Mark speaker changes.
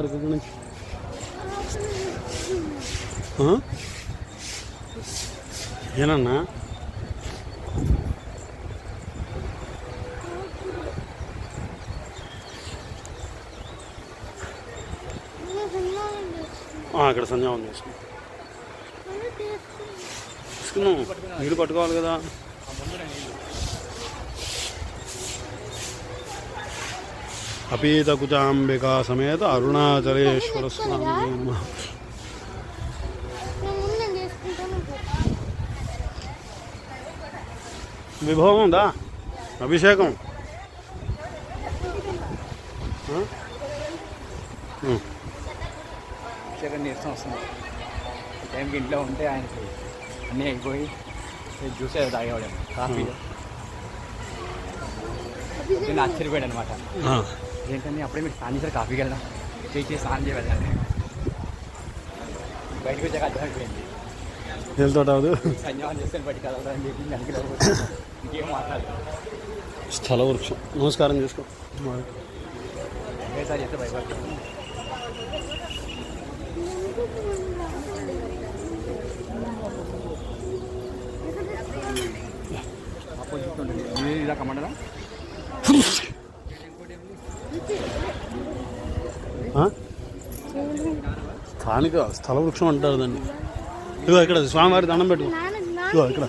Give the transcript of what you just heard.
Speaker 1: స్వామివారికి ఇక్కడ నుంచి ఏనన్నా అక్కడ సంధ్యావం తీసుకున్నాం నీళ్ళు పట్టుకోవాలి కదా. అపీతకుచాంబికా సమేత అరుణాచలేశ్వర స్వామి. విభవం ఉందా? అభిషేకం
Speaker 2: అభిషేకం చేస్తాం వస్తుంది. ఈ టైంకి ఇంట్లో ఉంటే ఆయనకి అన్నీ అయిపోయి జ్యూస్ ఏదో తాగేవాడు కాఫీ. నేను ఆశ్చర్యపోయాడు అనమాట. ఏంటంటే అప్పుడే మీరు స్నానం చేశారు, కాఫీకి వెళ్దాం చేసి స్నానం చేయగలగాలి. బయటకు వచ్చాక అర్థమైపోయింది
Speaker 1: వెళ్తాడు
Speaker 2: సంజావం చేస్తాను బయటకు కలవడం అని చెప్పి వెనక్కి ఇంకేం మాట్లాడదు.
Speaker 1: స్థల వృక్షం నమస్కారం చేసుకో.
Speaker 2: ఒకేసారి చేస్తే భయపడతాను. ఆపోజిట్ ఉంటుంది ఇలా కమండరా
Speaker 1: స్థానిక స్థల వృక్షం అంటారు దాన్ని. ఇదిగో ఇక్కడ స్వామివారి దండం పెట్టు. ఇదిగో ఇక్కడ